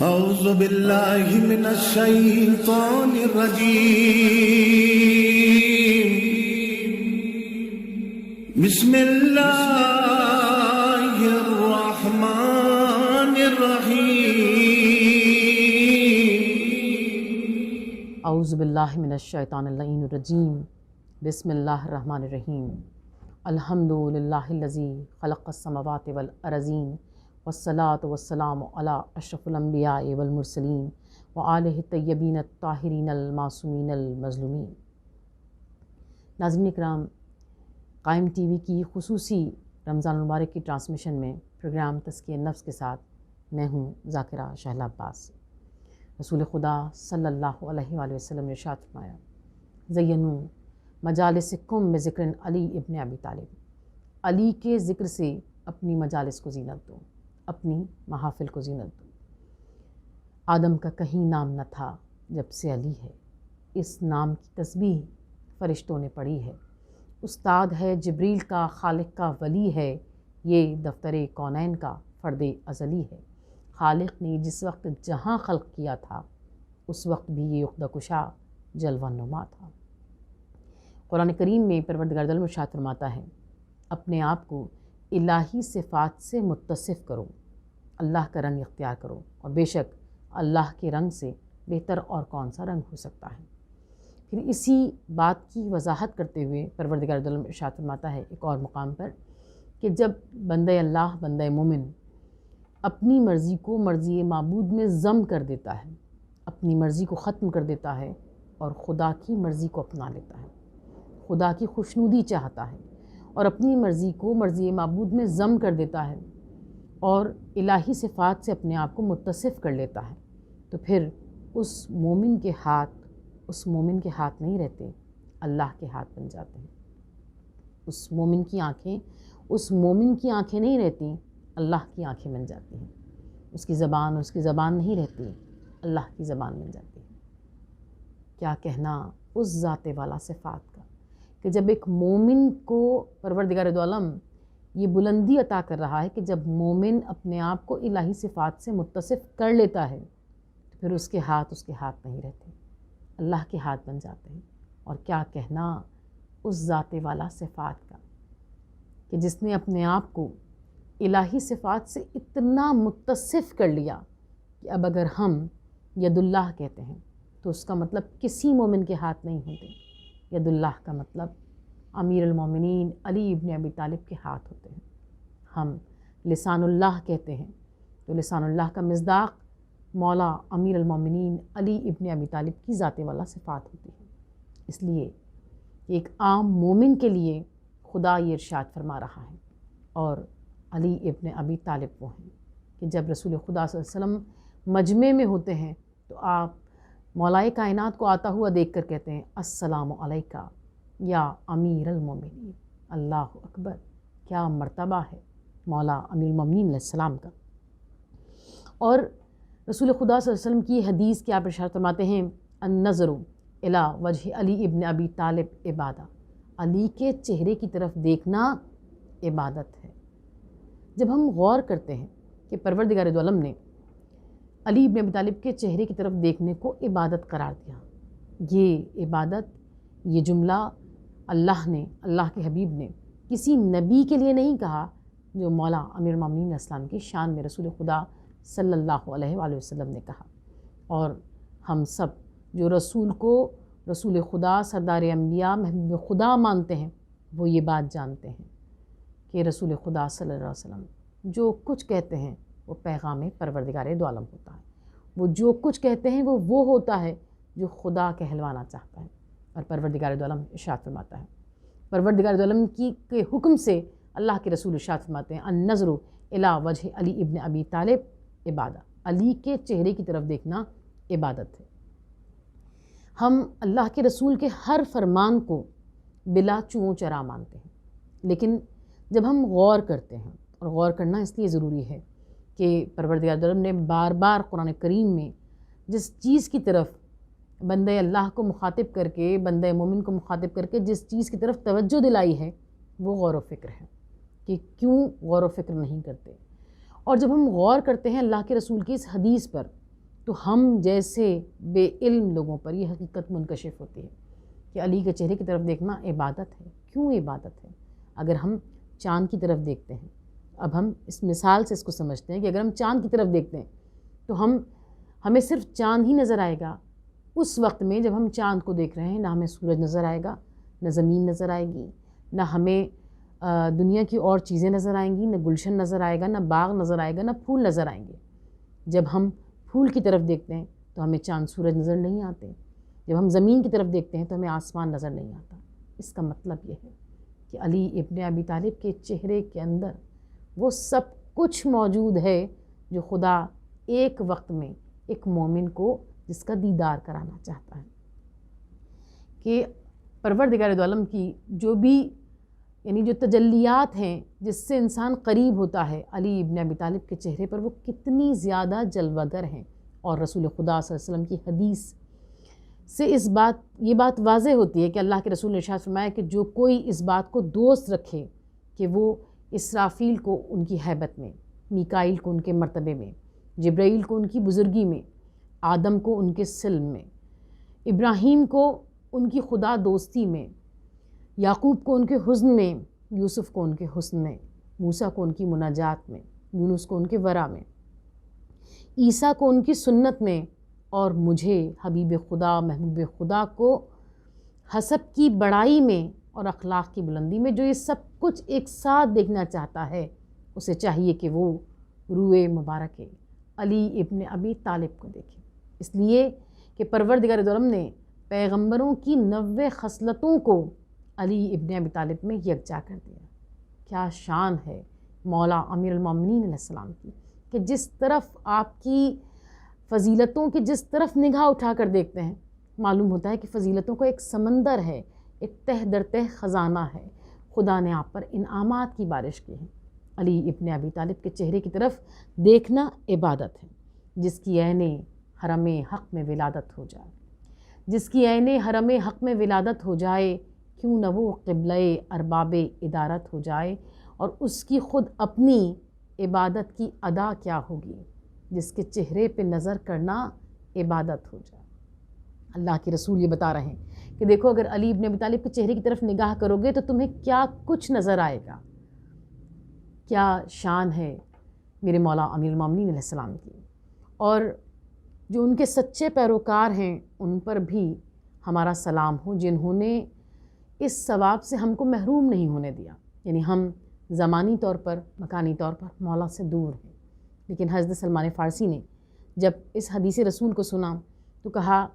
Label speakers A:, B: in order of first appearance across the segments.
A: اعوذ باللہ من الشیطان الرجیم بسم اللہ الرحمن الرحیم
B: اعوذ باللہ من الشیطان اللعین الرجیم بسم اللہ الرحمن الرحیم الحمد للہ الذی خلق السماوات والارضین والصلاة والسلام علی اشرف الانبیاء والمرسلین وآلہ الطیبین الطاہرین المعصومین المظلومین۔ ناظرین اکرام، قائم ٹی وی کی خصوصی رمضان المبارک کی ٹرانسمیشن میں پروگرام تزکیہ نفس کے ساتھ میں ہوں ذاکرہ شہلا عباس۔ رسول خدا صلی اللہ علیہ وآلہ وسلم نے ارشاد فرمایا، زینوا مجالسکم بذکر علی ابن ابی طالب، علی کے ذکر سے اپنی مجالس کو زینت دو، اپنی محافل کو زینت دو۔ آدم کا کہیں نام نہ تھا جب سے علی ہے، اس نام کی تسبیح فرشتوں نے پڑھی ہے۔ استاد ہے جبریل کا، خالق کا ولی ہے، یہ دفتر کونین کا فرد ازلی ہے۔ خالق نے جس وقت جہاں خلق کیا تھا اس وقت بھی یہ عقدہ کشا جلوہ نما تھا۔ قرآن کریم میں پروردگار عالم ارشاد فرماتا ہے، اپنے آپ کو الہی صفات سے متصف کرو، اللہ کا رنگ اختیار کرو، اور بے شک اللہ کے رنگ سے بہتر اور کون سا رنگ ہو سکتا ہے۔ پھر اسی بات کی وضاحت کرتے ہوئے پروردگار عالم ارشاد فرماتا ہے ایک اور مقام پر کہ جب بندہ اللہ، بندہ مومن اپنی مرضی کو مرضی معبود میں ضم کر دیتا ہے، اپنی مرضی کو ختم کر دیتا ہے اور خدا کی مرضی کو اپنا لیتا ہے، خدا کی خوشنودی چاہتا ہے اور اپنی مرضی کو مرضی معبود میں ضم کر دیتا ہے اور الہی صفات سے اپنے آپ کو متصف کر لیتا ہے، تو پھر اس مومن کے ہاتھ نہیں رہتے، اللہ کے ہاتھ بن جاتے ہیں۔ اس مومن کی آنکھیں نہیں رہتی، اللہ کی آنکھیں بن جاتی ہیں۔ اس کی زبان نہیں رہتی، اللہ کی زبان بن جاتی ہے۔ کیا کہنا اس ذات والا صفات کا کہ جب ایک مومن کو پروردگار عالم یہ بلندی عطا کر رہا ہے کہ جب مومن اپنے آپ کو الہی صفات سے متصف کر لیتا ہے تو پھر اس کے ہاتھ نہیں رہتے، اللہ کے ہاتھ بن جاتے ہیں۔ اور کیا کہنا اس ذات والا صفات کا کہ جس نے اپنے آپ کو الہی صفات سے اتنا متصف کر لیا کہ اب اگر ہم ید اللہ کہتے ہیں تو اس کا مطلب کسی مومن کے ہاتھ نہیں ہوتے، ید اللہ کا مطلب امیر المومنین علی ابن ابی طالب کے ہاتھ ہوتے ہیں۔ ہم لسان اللہ کہتے ہیں تو لسان اللہ کا مصداق مولا امیر المومنین علی ابن ابی طالب کی ذات والا صفات ہوتی ہے۔ اس لیے ایک عام مومن کے لیے خدا یہ ارشاد فرما رہا ہے، اور علی ابن ابی طالب وہ ہیں کہ جب رسول خدا صلی اللہ علیہ وسلم مجمع میں ہوتے ہیں تو آپ مولائے کائنات کو آتا ہوا دیکھ کر کہتے ہیں، السلام علیکہ یا امیر المومنین۔ اللہ اکبر، کیا مرتبہ ہے مولا امیر المومنین علیہ السلام کا۔ اور رسول خدا صلی اللہ علیہ وسلم کی حدیث کی آپ ارشاد فرماتے ہیں، النظر الی وجہ علی ابن ابی طالب عبادہ، علی کے چہرے کی طرف دیکھنا عبادت ہے۔ جب ہم غور کرتے ہیں کہ پروردگار عالم نے علی ابن ابی طالب کے چہرے کی طرف دیکھنے کو عبادت قرار دیا، یہ عبادت، یہ جملہ اللہ کے حبیب نے کسی نبی کے لیے نہیں کہا جو مولا امیر المومنین علیہ السلام کی شان میں رسول خدا صلی اللہ علیہ وآلہ وسلم نے کہا۔ اور ہم سب جو رسول کو رسول خدا، سردار انبیاء، محبوب خدا مانتے ہیں، وہ یہ بات جانتے ہیں کہ رسول خدا صلی اللہ علیہ وسلم جو کچھ کہتے ہیں وہ پیغام پروردگار عالم ہوتا ہے، وہ جو کچھ کہتے ہیں وہ ہوتا ہے جو خدا کہلوانا چاہتا ہے۔ اور پروردگار عالم ارشاد فرماتا ہے، پروردگار عالم کے حکم سے اللہ کے رسول ارشاد فرماتے ہیں، النظر الی وجہ علی ابن ابی طالب عبادہ، علی کے چہرے کی طرف دیکھنا عبادت ہے۔ ہم اللہ کے رسول کے ہر فرمان کو بلا چوں چرا مانتے ہیں، لیکن جب ہم غور کرتے ہیں، اور غور کرنا اس لیے ضروری ہے کہ پروردگار عالم نے بار بار قرآن کریم میں جس چیز کی طرف بندہ اللہ کو مخاطب کر کے، بندہ مومن کو مخاطب کر کے جس چیز کی طرف توجہ دلائی ہے وہ غور و فکر ہے کہ کیوں غور و فکر نہیں کرتے۔ اور جب ہم غور کرتے ہیں اللہ کے رسول کی اس حدیث پر تو ہم جیسے بے علم لوگوں پر یہ حقیقت منکشف ہوتی ہے کہ علی کے چہرے کی طرف دیکھنا عبادت ہے۔ کیوں عبادت ہے؟ اگر ہم چاند کی طرف دیکھتے ہیں، اب ہم اس مثال سے اس کو سمجھتے ہیں کہ اگر ہم چاند کی طرف دیکھتے ہیں تو ہمیں صرف چاند ہی نظر آئے گا۔ اس وقت میں جب ہم چاند کو دیکھ رہے ہیں، نہ ہمیں سورج نظر آئے گا، نہ زمین نظر آئے گی، نہ ہمیں دنیا کی اور چیزیں نظر آئیں گی، نہ گلشن نظر آئے گا، نہ باغ نظر آئے گا، نہ پھول نظر آئیں گے۔ جب ہم پھول کی طرف دیکھتے ہیں تو ہمیں چاند سورج نظر نہیں آتے، جب ہم زمین کی طرف دیکھتے ہیں تو ہمیں آسمان نظر نہیں آتا۔ اس کا مطلب یہ ہے کہ علی ابن ابی طالب کے چہرے کے اندر وہ سب کچھ موجود ہے جو خدا ایک وقت میں ایک مومن کو جس کا دیدار کرانا چاہتا ہے، کہ پروردگار دو عالم کی جو بھی یعنی جو تجلیات ہیں جس سے انسان قریب ہوتا ہے، علی ابن ابی طالب کے چہرے پر وہ کتنی زیادہ جلوہ گر ہیں۔ اور رسول خدا صلی اللہ علیہ وسلم کی حدیث سے یہ بات واضح ہوتی ہے کہ اللہ کے رسول نے ارشاد فرمایا کہ جو کوئی اس بات کو دوست رکھے کہ وہ اسرافیل کو ان کی ہیبت میں، میکائیل کو ان کے مرتبے میں، جبرائیل کو ان کی بزرگی میں، آدم کو ان کے سلم میں، ابراہیم کو ان کی خدا دوستی میں، یعقوب کو ان کے حزن میں، یوسف کو ان کے حسن میں، موسیٰ کو ان کی مناجات میں، یونس کو ان کے ورع میں، عیسیٰ کو ان کی سنت میں، اور مجھے حبیب خدا محبوب خدا کو حسب کی بڑائی میں اور اخلاق کی بلندی میں۔ جو یہ سب کچھ ایک ساتھ دیکھنا چاہتا ہے اسے چاہیے کہ وہ روئے مبارک علی ابن ابی طالب کو دیکھے، اس لیے کہ پروردگار دو عالم نے پیغمبروں کی 90 خصلتوں کو علی ابن ابی طالب میں یکجا کر دیا۔ کیا شان ہے مولا امیر المومنین علیہ السلام کی کہ جس طرف آپ کی فضیلتوں کی جس طرف نگاہ اٹھا کر دیکھتے ہیں معلوم ہوتا ہے کہ فضیلتوں کا ایک سمندر ہے، ایک تہ در تہ خزانہ ہے۔ خدا نے آپ پر انعامات کی بارش کی ہے۔ علی ابن ابی طالب کے چہرے کی طرف دیکھنا عبادت ہے۔ جس کی عین حرم حق میں ولادت ہو جائے، جس کی عین حرم حق میں ولادت ہو جائے، کیوں نہ وہ قبلہ ارباب ادارت ہو جائے، اور اس کی خود اپنی عبادت کی ادا کیا ہوگی جس کے چہرے پہ نظر کرنا عبادت ہو جائے۔ اللہ کے رسول یہ بتا رہے ہیں کہ دیکھو اگر علی ابن ابی طالب کے چہرے کی طرف نگاہ کرو گے تو تمہیں کیا کچھ نظر آئے گا۔ کیا شان ہے میرے مولا امیر المومنین علیہ السلام کی، اور جو ان کے سچے پیروکار ہیں ان پر بھی ہمارا سلام ہو جنہوں نے اس ثواب سے ہم کو محروم نہیں ہونے دیا۔ یعنی ہم زمانی طور پر مکانی طور پر مولا سے دور ہیں، لیکن حضرت سلمان فارسی نے جب اس حدیث رسول کو سنا تو کہا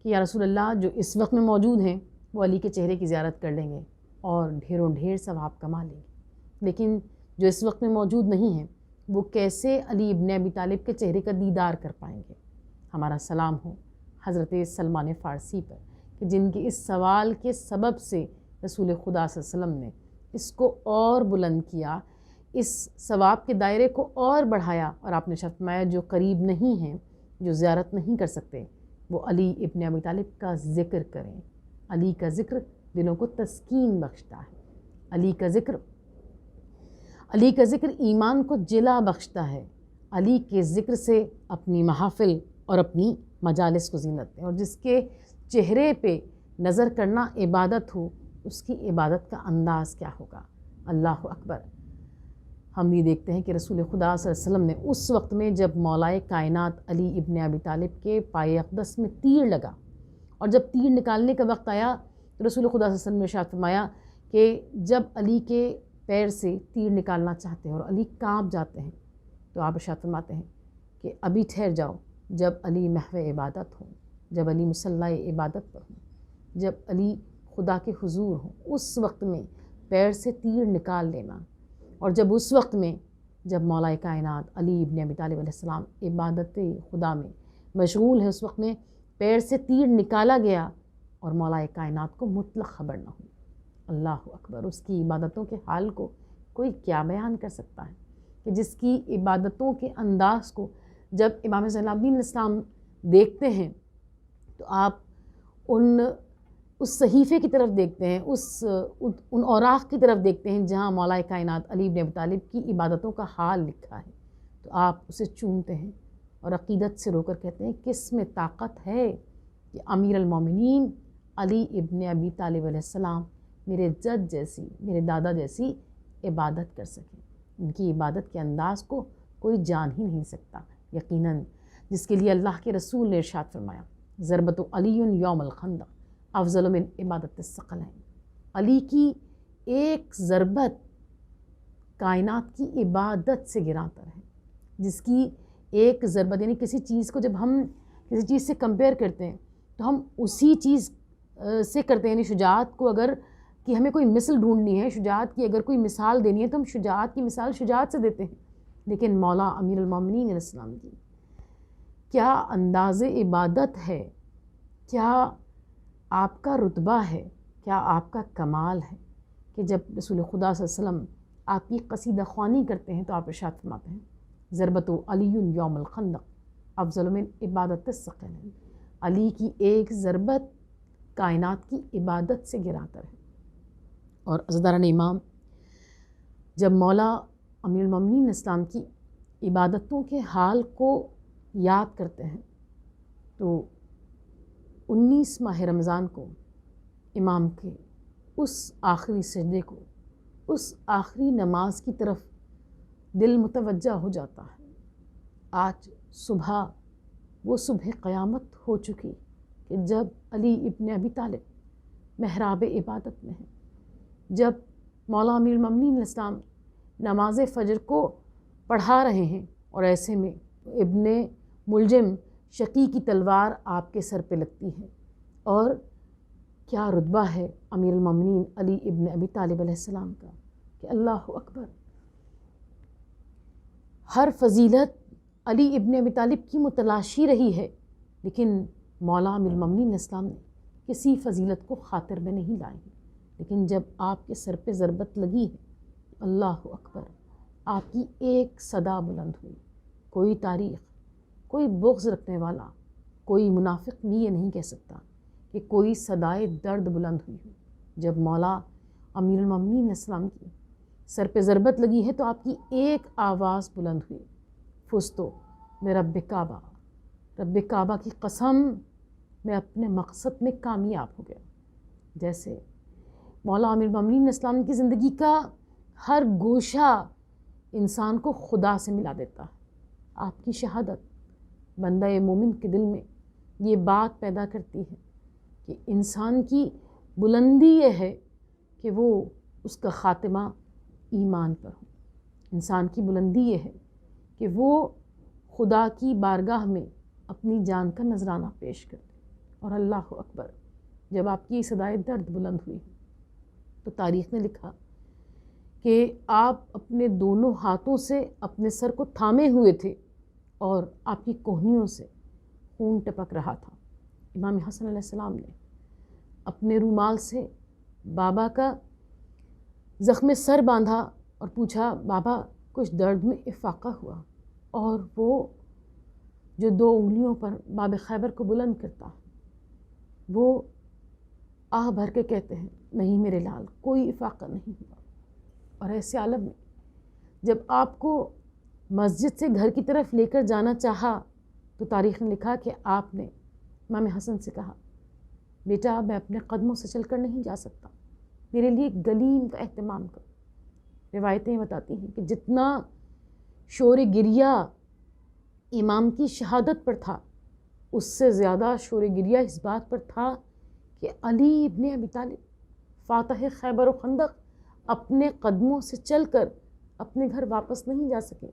B: کہ یا رسول اللہ جو اس وقت میں موجود ہیں وہ علی کے چہرے کی زیارت کر لیں گے اور ڈھیروں ڈھیر ثواب کما لیں گے، لیکن جو اس وقت میں موجود نہیں ہیں وہ کیسے علی ابن ابی طالب کے چہرے کا دیدار کر پائیں گے۔ ہمارا سلام ہو حضرت سلمان فارسی پر کہ جن کے اس سوال کے سبب سے رسول خدا صلی اللہ علیہ وسلم نے اس کو اور بلند کیا، اس ثواب کے دائرے کو اور بڑھایا، اور آپ نے فرمایا جو قریب نہیں ہیں، جو زیارت نہیں کر سکتے، وہ علی ابن ابی طالب کا ذکر کریں۔ علی کا ذکر دلوں کو تسکین بخشتا ہے، علی کا ذکر ایمان کو جلا بخشتا ہے، علی کے ذکر سے اپنی محافل اور اپنی مجالس کو زینت دیں۔ اور جس کے چہرے پہ نظر کرنا عبادت ہو اس کی عبادت کا انداز کیا ہوگا۔ اللہ اکبر۔ ہم یہ دیکھتے ہیں کہ رسول خدا صلی اللہ علیہ وسلم نے اس وقت میں جب مولائے کائنات علی ابن ابی طالب کے پائے اقدس میں تیر لگا، اور جب تیر نکالنے کا وقت آیا تو رسول خدا صلی اللہ علیہ وسلم نے ارشاد فرمایا کہ جب علی کے پیر سے تیر نکالنا چاہتے ہیں اور علی کانپ جاتے ہیں تو آپ ارشاد فرماتے ہیں کہ ابھی ٹھہر جاؤ، جب علی محو عبادت ہوں، جب علی مصلی عبادت پر ہوں، جب علی خدا کے حضور ہوں، اس وقت میں پیر سے تیر نکال لینا۔ اور جب اس وقت میں جب مولائے کائنات علی ابن ابی طالب علیہ السلام عبادت خدا میں مشغول ہے، اس وقت میں پیر سے تیر نکالا گیا اور مولائے کائنات کو مطلق خبر نہ ہوئی۔ اللہ اکبر۔ اس کی عبادتوں کے حال کو کوئی کیا بیان کر سکتا ہے کہ جس کی عبادتوں کے انداز کو جب امام زین العابدین علیہ السلام دیکھتے ہیں تو آپ اس صحیفے کی طرف دیکھتے ہیں، ان اوراق کی طرف دیکھتے ہیں جہاں مولا کائنات علی ابن ابی طالب کی عبادتوں کا حال لکھا ہے، تو آپ اسے چومتے ہیں اور عقیدت سے رو کر کہتے ہیں کس میں طاقت ہے کہ امیر المومنین علی ابن ابی طالب علیہ السلام میرے جد جیسی، میرے دادا جیسی عبادت کر سکیں۔ ان کی عبادت کے انداز کو کوئی جان ہی نہیں سکتا، یقیناً جس کے لیے اللہ کے رسول نے ارشاد فرمایا ضربت علی یوم الخندق افضل من عبادت الثقلین، علی کی ایک ضربت کائنات کی عبادت سے گراتا ہے۔ جس کی ایک ضربت، یعنی کسی چیز کو جب ہم کسی چیز سے کمپیئر کرتے ہیں تو ہم اسی چیز سے کرتے ہیں، یعنی شجاعت کو اگر کہ ہمیں کوئی مثل ڈھونڈنی ہے، شجاعت کی اگر کوئی مثال دینی ہے تو ہم شجاعت کی مثال شجاعت سے دیتے ہیں۔ لیکن مولا امیر المومنین علیہ السلام کی کیا انداز عبادت ہے، کیا آپ کا رتبہ ہے، کیا آپ کا کمال ہے کہ جب رسول خدا صلی اللہ علیہ وسلم آپ کی قصیدہ خوانی کرتے ہیں تو آپ ارشاد فرماتے ہیں ضربت علی یوم الخندق افضل من عبادت الثقلین، علی کی ایک ضربت کائنات کی عبادت سے گراتا ہے۔ اور عزیزان امام، جب مولا امیر المومنین اسلام کی عبادتوں کے حال کو یاد کرتے ہیں تو 19 ماہ رمضان کو امام کے اس آخری سجدے کو، اس آخری نماز کی طرف دل متوجہ ہو جاتا ہے۔ آج صبح وہ صبح قیامت ہو چکی کہ جب علی ابن ابی طالب محراب عبادت میں ہے، جب مولا امیر المومنین اسلام نماز فجر کو پڑھا رہے ہیں اور ایسے میں ابن ملجم شقی کی تلوار آپ کے سر پہ لگتی ہے، اور کیا رتبہ ہے امیر المومنین علی ابن ابی طالب علیہ السلام کا کہ اللہ اکبر، ہر فضیلت علی ابن ابی طالب کی متلاشی رہی ہے، لیکن مولا امیر المومنین اسلام نے کسی فضیلت کو خاطر میں نہیں لائے ہیں۔ لیکن جب آپ کے سر پہ ضربت لگی ہے اللہ اکبر، آپ کی ایک صدا بلند ہوئی۔ کوئی تاریخ، کوئی بغض رکھنے والا، کوئی منافق بھی یہ نہیں کہہ سکتا کہ کوئی صدائے درد بلند ہوئی ہو۔ جب مولا امیر المومنین اسلام کی سر پہ ضربت لگی ہے تو آپ کی ایک آواز بلند ہوئی، فزتو میں رب کعبہ، رب کعبہ کی قسم میں اپنے مقصد میں کامیاب ہو گیا۔ جیسے مولا امیر المومنین اسلام کی زندگی کا ہر گوشہ انسان کو خدا سے ملا دیتا ہے۔ آپ کی شہادت بندہ مومن کے دل میں یہ بات پیدا کرتی ہے کہ انسان کی بلندی یہ ہے کہ وہ اس کا خاتمہ ایمان پر ہو۔ انسان کی بلندی یہ ہے کہ وہ خدا کی بارگاہ میں اپنی جان کا نذرانہ پیش کرے۔ اور اللہ اکبر، جب آپ کی صدائے درد بلند ہوئی تو تاریخ نے لکھا کہ آپ اپنے دونوں ہاتھوں سے اپنے سر کو تھامے ہوئے تھے اور آپ کی کوہنیوں سے خون ٹپک رہا تھا۔ امام حسن علیہ السلام نے اپنے رومال سے بابا کا زخم سر باندھا اور پوچھا بابا کچھ درد میں افاقہ ہوا، اور وہ جو 2 انگلیوں پر باب خیبر کو بلند کرتا ہے وہ آہ بھر کے کہتے ہیں نہیں میرے لال، کوئی افاقہ نہیں ہوا۔ اور ایسے عالم میں جب آپ کو مسجد سے گھر کی طرف لے کر جانا چاہا تو تاریخ نے لکھا کہ آپ نے امام حسن سے کہا بیٹا میں اپنے قدموں سے چل کر نہیں جا سکتا، میرے لیے گلیم کا اہتمام کر۔ روایتیں بتاتی ہیں کہ جتنا شور گریہ امام کی شہادت پر تھا اس سے زیادہ شور گریہ اس بات پر تھا کہ علی ابن ابی طالب فاتح خیبر و خندق اپنے قدموں سے چل کر اپنے گھر واپس نہیں جا سکے۔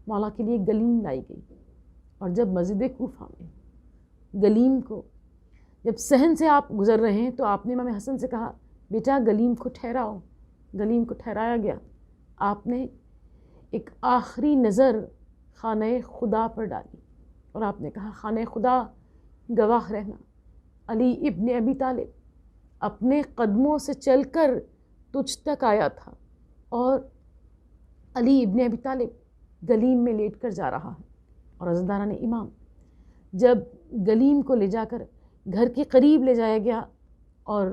B: مولا کے لیے گلیم لائی گئی، اور جب مسجد کوفہ میں گلیم کو جب صحن سے آپ گزر رہے ہیں تو آپ نے امام حسن سے کہا بیٹا گلیم کو ٹھہراؤ۔ گلیم کو ٹھہرایا گیا۔ آپ نے ایک آخری نظر خانہ خدا پر ڈالی اور آپ نے کہا خانہ خدا گواہ رہنا، علی ابن ابی طالب اپنے قدموں سے چل کر تجھ تک آیا تھا، اور علی ابن ابی طالب گلیم میں لیٹ کر جا رہا ہے۔ اور عزیزان امام، جب گلیم کو لے جا کر گھر کے قریب لے جایا گیا اور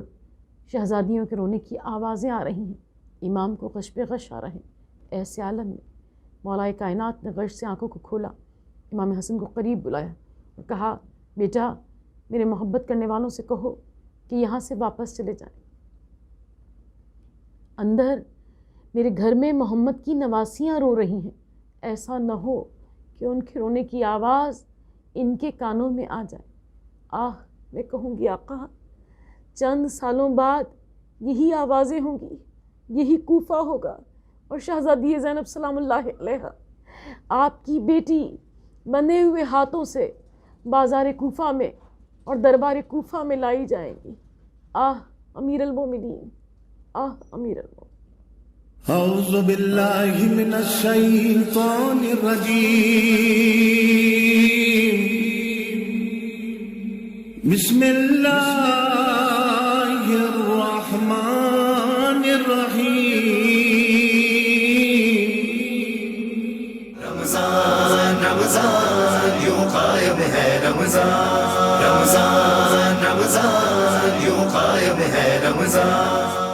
B: شہزادیوں کے رونے کی آوازیں آ رہی ہیں، امام کو غش پہ غش آ رہے ہیں، ایسے عالم میں مولا کائنات نے غش سے آنکھوں کو کھولا امام حسن کو قریب بلایا اور کہا بیٹا میرے محبت کرنے والوں سے کہو کہ یہاں سے واپس چلے جائیں، اندر میرے گھر میں محمد کی نواسیاں رو رہی ہیں، ایسا نہ ہو کہ ان کے رونے کی آواز ان کے کانوں میں آ جائے۔ میں کہوں گی آقا چند سالوں بعد یہی آوازیں ہوں گی، یہی کوفہ ہوگا، اور شہزادی زینب سلام اللہ علیہا آپ کی بیٹی بندھے ہوئے ہاتھوں سے بازار کوفہ میں اور دربار کوفہ میں لائی جائیں گی۔ امیر المومنین، امیر المومنین۔
A: اعوذ باللہ من الشیطان الرجیم، بسم اللہ الرحمن الرحیم۔
C: رمضان رمضان یوں قائم ہے، رمضان رمضان رمضان یوں قائم ہے، رمضان